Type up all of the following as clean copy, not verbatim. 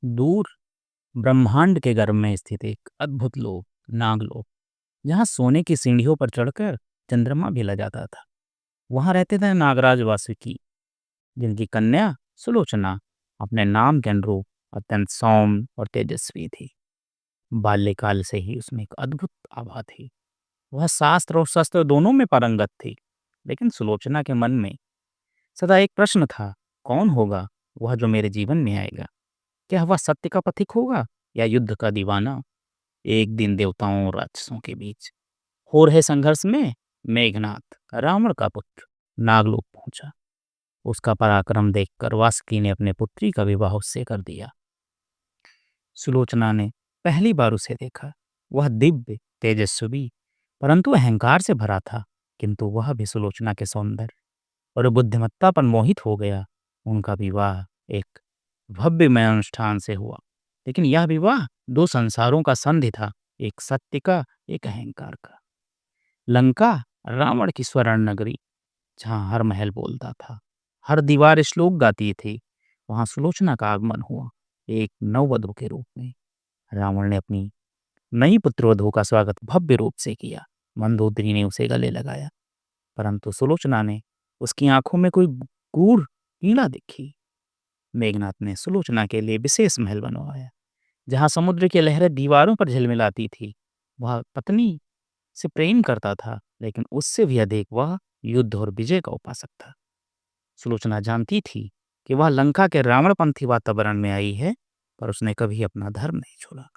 दूर ब्रह्मांड के गर्भ में स्थित एक अद्भुत लोक, नागलोक, जहाँ सोने की सीढ़ियों पर चढ़कर चंद्रमा भी जाता था। वहां रहते थे नागराज वासुकी, जिनकी कन्या सुलोचना अपने नाम के अनुरूप अत्यंत सौम्य और तेजस्वी थी। बाल्यकाल से ही उसमें एक अद्भुत आभा थी। वह शास्त्र और शस्त्र दोनों में पारंगत थी। लेकिन सुलोचना के मन में सदा एक प्रश्न था, कौन होगा वह जो मेरे जीवन में आएगा? क्या वह सत्य का पथिक होगा या युद्ध का दीवाना? एक दिन देवताओं और राक्षसों के बीच हो रहे संघर्ष में मेघनाथ, रावण का पुत्र, नागलोक पहुंचा। उसका पराक्रम देखकर वासुकी ने अपने पुत्री का विवाह उससे कर दिया। सुलोचना ने पहली बार उसे देखा। वह दिव्य, तेजस्वी, परंतु अहंकार से भरा था। किंतु वह भी सुलोचना के सौंदर्य और बुद्धिमत्ता पर मोहित हो गया। उनका विवाह एक भव्यमय अनुष्ठान से हुआ। लेकिन यह विवाह दो संसारों का संधि था, एक सत्य का, एक अहंकार का। लंका, रावण की स्वर्ण नगरी, जहाँ हर महल बोलता था, हर दीवार श्लोक गाती थी, वहां सुलोचना का आगमन हुआ, एक नववधू के रूप में। रावण ने अपनी नई पुत्रवधू का स्वागत भव्य रूप से किया। मंदोदरी ने उसे गले लगाया, परंतु सुलोचना ने उसकी आंखों में कोई गूढ़ पीड़ा देखी। मेघनाथ ने सुलोचना के लिए विशेष महल बनवाया, जहाँ समुद्र की लहरें दीवारों पर झिलमिलाती थी। वह पत्नी से प्रेम करता था, लेकिन उससे भी अधिक वह युद्ध और विजय का उपासक था। सुलोचना जानती थी कि वह लंका के रावणपंथी वातावरण में आई है, पर उसने कभी अपना धर्म नहीं छोड़ा।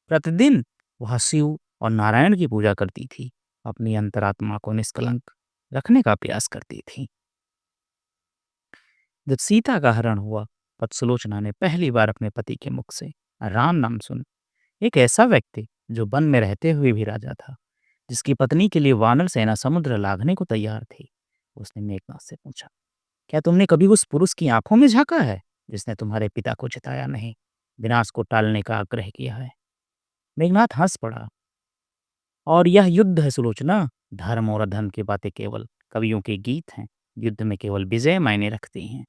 प्रतिदिन वह शिव और नारायण की पूजा करती थी, अपनी अंतरात्मा को निष्कलंक रखने का प्रयास करती थी। जब सीता का हरण हुआ, तब सुलोचना ने पहली बार अपने पति के मुख से राम नाम सुना। एक ऐसा व्यक्ति जो वन में रहते हुए भी राजा था, जिसकी पत्नी के लिए वानर सेना समुद्र लांघने को तैयार थी। उसने मेघनाथ से पूछा, क्या तुमने कभी उस पुरुष की आंखों में झांका है जिसने तुम्हारे पिता को जिताया नहीं, विनाश को टालने का आग्रह किया है? मेघनाथ हंस पड़ा। और यह युद्ध है सुलोचना। धर्म और अधर्म की बातें केवल कवियों के गीत हैं। युद्ध में केवल विजय मायने रखती हैं।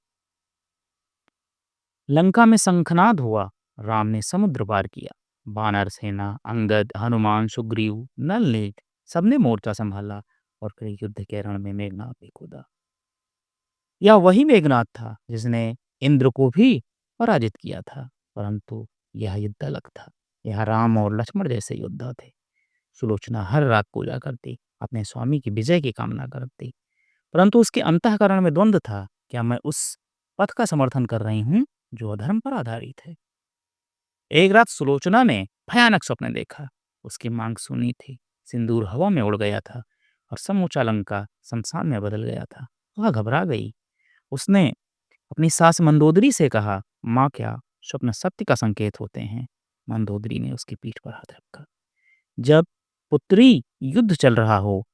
लंका में शंखनाद हुआ। राम ने समुद्र पार किया। वानर सेना, अंगद, हनुमान, सुग्रीव, नल, नील, सबने मोर्चा संभाला और फिर युद्ध के रण में मेघनाथ भी कूदा। यह वही मेघनाथ था जिसने इंद्र को भी पराजित किया था। परंतु यह युद्ध अलग था। यह राम और लक्ष्मण जैसे योद्धा थे। सुलोचना हर रात पूजा करती, अपने स्वामी की विजय की कामना करती, परंतु उसके अंतःकरण में द्वंद्व था। क्या मैं उस पथ का समर्थन कर रही हूँ जो अधर्म पर आधारित है? एक रात सुलोचना ने भयानक स्वप्न देखा। उसकी मांग सुनी थी, सिंदूर हवा में उड़ गया था और समूचा लंका शमशान में बदल गया था। वह घबरा गई। उसने अपनी सास मंदोदरी से कहा, माँ, क्या स्वप्न सत्य का संकेत होते हैं? मंदोदरी ने उसकी पीठ पर हाथ रखा। जब पुत्री युद्ध चल रहा हो,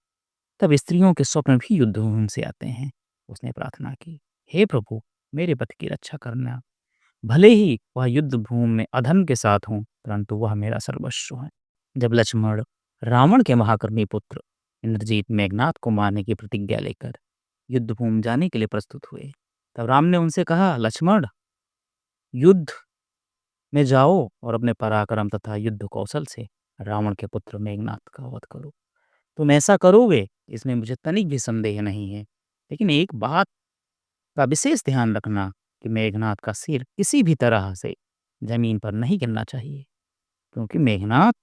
तब स्त्रियों के स्वप्न भी युद्ध भूमि से आते हैं। उसने प्रार्थना की, हे प्रभु, मेरे पति की रक्षा करना। भले ही वह युद्ध भूमि में अधर्म के साथ हूं, परंतु वह मेरा सर्वस्व है। जब लक्ष्मण, रावण के महाकर्मी पुत्र इंद्रजीत, मेघनाथ को मारने की प्रतिज्ञा लेकर युद्ध भूमि जाने के लिए प्रस्तुत हुए, तब राम ने उनसे कहा, लक्ष्मण, युद्ध में जाओ और अपने पराक्रम तथा युद्ध कौशल से रावण के पुत्र मेघनाथ का वध करो। तुम ऐसा करोगे, इसमें मुझे तनिक भी संदेह नहीं है। लेकिन एक बात का विशेष ध्यान रखना कि मेघनाथ का सिर किसी भी तरह से जमीन पर नहीं गिरना चाहिए, क्योंकि मेघनाथ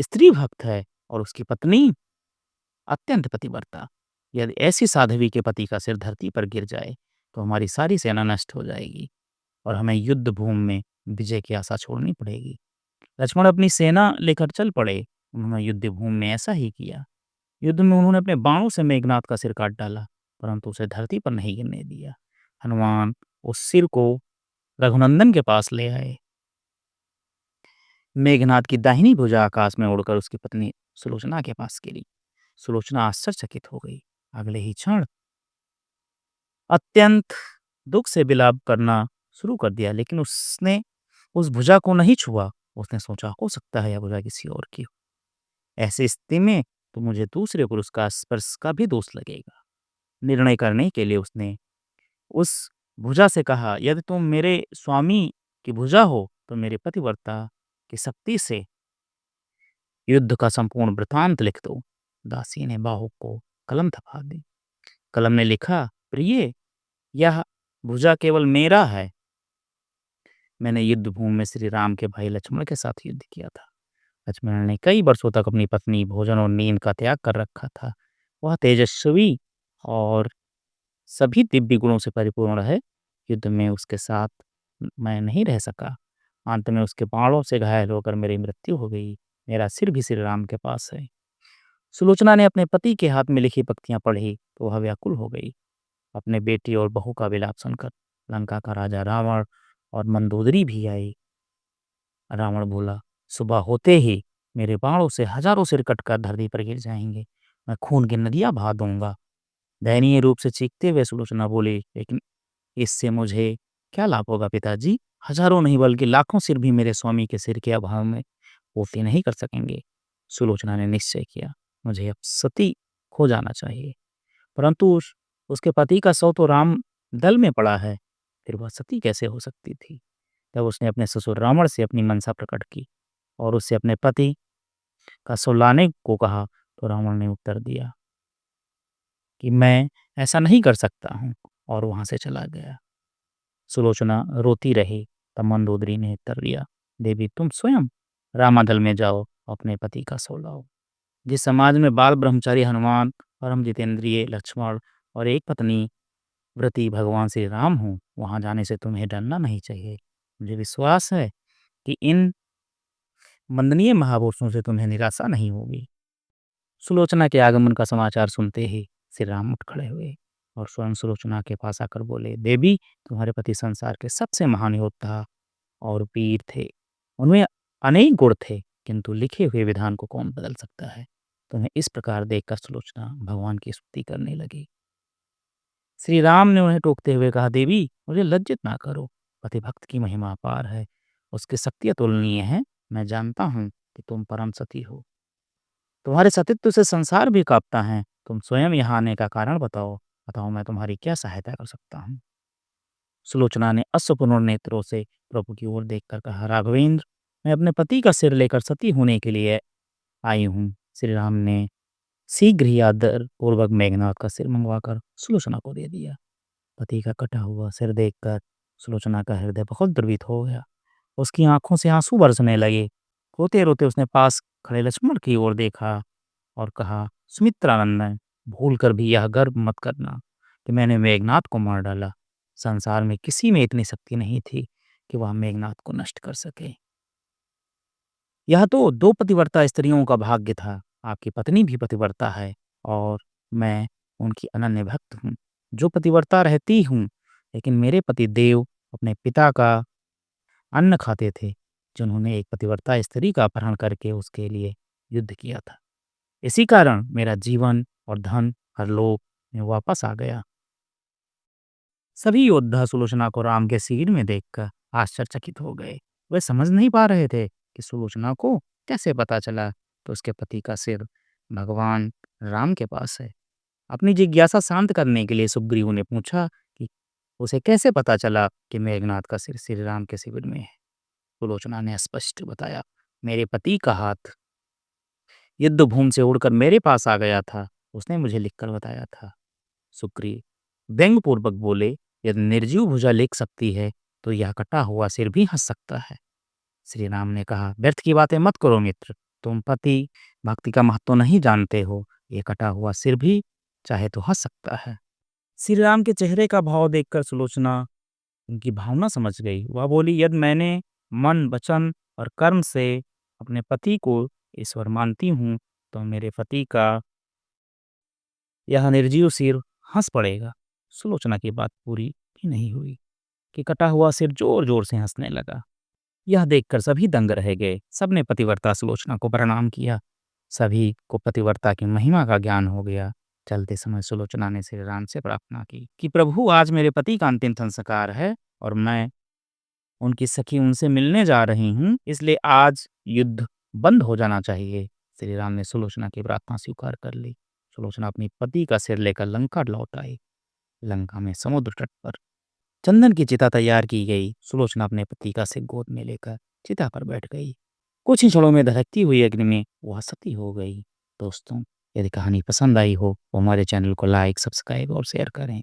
स्त्री भक्त है और उसकी पत्नी अत्यंत पतिव्रता। यदि ऐसी साध्वी के पति का सिर धरती पर गिर जाए, तो हमारी सारी सेना नष्ट हो जाएगी और हमें युद्ध भूमि में विजय की आशा छोड़नी पड़ेगी। लक्ष्मण अपनी सेना लेकर चल पड़े। उन्होंने युद्ध भूमि में ऐसा ही किया। युद्ध में उन्होंने अपने बाणों से मेघनाथ का सिर काट डाला, परंतु उसे धरती पर नहीं गिरने दिया। हनुमान उस सिर को रघुनंदन के पास ले आए। मेघनाथ की दाहिनी भुजा आकाश में उड़कर उसकी पत्नी सुलोचना के पास गिरी। सुलोचना आश्चर्यचकित हो गई। अगले ही क्षण अत्यंत दुख से विलाप करना शुरू कर दिया, लेकिन उसने उस भुजा को नहीं छुआ। उसने सोचा, हो सकता है यह भुजा किसी और की हो। ऐसी स्थिति में तो मुझे दूसरे पुरुष का स्पर्श का भी दोष लगेगा। निर्णय करने के लिए उसने उस भुजा से कहा, यदि तुम मेरे स्वामी कि भुजा हो तो मेरे पतिव्रता की शक्ति से युद्ध का संपूर्ण वृतांत लिख दो। दासी ने बाहु को कलम थपा दी। कलम ने लिखा, प्रिय, यह भुजा केवल मेरा है। मैंने युद्ध भूमि में श्री राम के भाई लक्ष्मण के साथ युद्ध किया था। लक्ष्मण ने कई वर्षों तक अपनी पत्नी, भोजन और नींद का त्याग कर रखा था। वह तेजस्वी और सभी दिव्य गुणों से परिपूर्ण है। युद्ध में उसके साथ मैं नहीं रह सका। अंत में उसके बाणों से घायल होकर मेरी मृत्यु हो गई। मेरा सिर भी श्री राम के पास है। सुलोचना ने अपने पति के हाथ में लिखी पंक्तियां पढ़ी तो वह व्याकुल हो गई। अपने बेटी और बहू का विलाप सुनकर लंका का राजा रावण और मंदोदरी भी आई। रावण बोला, सुबह होते ही मेरे बाणों से हजारों सिर कटकर धरती पर गिर जाएंगे। मैं खून की नदियां बहा दूंगा। दयनीय रूप से चीखते हुए सुलोचना बोली, लेकिन इससे मुझे क्या लाभ होगा पिताजी? हजारों नहीं बल्कि लाखों सिर भी मेरे स्वामी के सिर के अभाव में पूर्ति नहीं कर सकेंगे। सुलोचना ने निश्चय किया, मुझे अब सती खो जाना चाहिए। परंतु उसके पति का शव तो राम दल में पड़ा है, फिर वह सती कैसे हो सकती थी? तब उसने अपने ससुर रावण से अपनी मनसा प्रकट की और उससे अपने पति का शव लाने को कहा। तो रावण ने उत्तर दिया कि मैं ऐसा नहीं कर सकता हूँ, और वहां से चला गया। सुलोचना रोती रही। तब मंदोदरी ने उत्तर दिया, देवी, तुम स्वयं रामादल में जाओ, अपने पति का शव लाओ। जिस समाज में बाल ब्रह्मचारी हनुमान, परम जितेंद्रिय लक्ष्मण और एक पत्नी व्रती भगवान श्री राम हूँ, वहां जाने से तुम्हें डरना नहीं चाहिए। मुझे विश्वास है कि इन वंदनीय महापुरुषों से तुम्हें निराशा नहीं होगी। सुलोचना के आगमन का समाचार सुनते ही श्री राम उठ खड़े हुए और स्वयं सुलोचना के पास आकर बोले, देवी, तुम्हारे पति संसार के सबसे महान योद्धा और वीर थे। उनमें अनेक गुण थे, किंतु लिखे हुए विधान को कौन बदल सकता है? तुम्हें इस प्रकार देखकर सुलोचना भगवान की स्तुति करने लगी। श्री राम ने उन्हें टोकते हुए कहा, देवी, मुझे लज्जित ना करो। पति भक्त की महिमा अपार है, उसकी शक्ति अतुलनीय है। मैं जानता हूँ कि तुम परम सती हो। तुम्हारे सतीत्व से संसार भी कांपता है। तुम स्वयं यहाँ आने का कारण बताओ। बताओ, मैं तुम्हारी क्या सहायता कर सकता हूँ? सुलोचना ने अश्रुपूर्ण नेत्रों से प्रभु की ओर देखकर कहा, राघवेंद्र, मैं अपने पति का सिर लेकर सती होने के लिए आई हूँ। श्री राम ने शीघ्र ही आदर पूर्वक मेघनाथ का सिर मंगवाकर सुलोचना को दे दिया। पति का कटा हुआ सिर देखकर सुलोचना का हृदय बहुत द्रवित हो गया। उसकी आंखों से आंसू बरसने लगे। रोते रोते उसने पास खड़े लक्ष्मण की ओर देखा और कहा, सुमित्रानंदन, भूल कर भी यह गर्व मत करना कि मैंने मेघनाथ को मार डाला। संसार में किसी में इतनी शक्ति नहीं थी कि वह मेघनाथ को नष्ट कर सके। यह तो दो पतिव्रता स्त्रियों का भाग्य था। आपकी पत्नी भी पतिव्रता है और मैं उनकी अनन्य भक्त हूँ, जो पतिव्रता रहती हूँ। लेकिन मेरे पति देव अपने पिता का अन्न खाते थे, जिन्होंने एक पतिव्रता स्त्री का अपहरण करके उसके लिए युद्ध किया था। इसी कारण मेरा जीवन और धन हरलोक में वापस आ गया। सभी योद्धा सुलोचना को राम के शिविर में देखकर आश्चर्यचकित हो गए। वे समझ नहीं पा रहे थे कि सुलोचना को कैसे पता चला कि उसके पति का सिर भगवान राम के पास है। अपनी जिज्ञासा शांत करने के लिए सुग्रीव ने पूछा कि उसे कैसे पता चला कि मेघनाथ का सिर श्री राम के शिविर में है। सुलोचना ने स्पष्ट बताया, मेरे पति का हाथ युद्ध भूमि से उड़कर मेरे पास आ गया था। उसने मुझे लिखकर बताया था। सुग्रीव व्यंग्यपूर्वक बोले, यदि निर्जीव भुजा लिख सकती है तो यह कटा हुआ सिर भी हंस सकता है। श्री राम ने कहा, व्यर्थ की बातें मत करो मित्र। तुम पति भक्ति का महत्व नहीं जानते हो। ये कटा हुआ सिर भी चाहे तो हंस सकता है। श्री राम के चेहरे का भाव देखकर सुलोचना उनकी भावना समझ गई। वह बोली, यदि मैंने मन, वचन और कर्म से अपने पति को ईश्वर मानती हूँ तो मेरे पति का यह निर्जीव सिर हंस पड़ेगा। सुलोचना की बात पूरी भी नहीं हुई कि कटा हुआ सिर जोर जोर से हंसने लगा। यह देखकर सभी दंग रह गए। सबने पतिव्रता सुलोचना को प्रणाम किया। सभी को पतिव्रता की महिमा का ज्ञान हो गया। चलते समय सुलोचना ने श्री राम से प्रार्थना की कि प्रभु, आज मेरे पति का अंतिम संस्कार है और मैं उनकी सखी उनसे मिलने जा रही हूँ, इसलिए आज युद्ध बंद हो जाना चाहिए। श्री राम ने सुलोचना की प्रार्थना स्वीकार कर ली। सुलोचना अपनी पति का सिर लेकर लंका लौट आई। लंका में समुद्र तट पर चंदन की चिता तैयार की गई। सुलोचना अपने पति का सिर गोद में लेकर चिता पर बैठ गई। कुछ ही क्षणों में धधकती हुई अग्नि में वह सती हो गई। दोस्तों, यदि कहानी पसंद आई हो तो हमारे चैनल को लाइक, सब्सक्राइब और शेयर करें।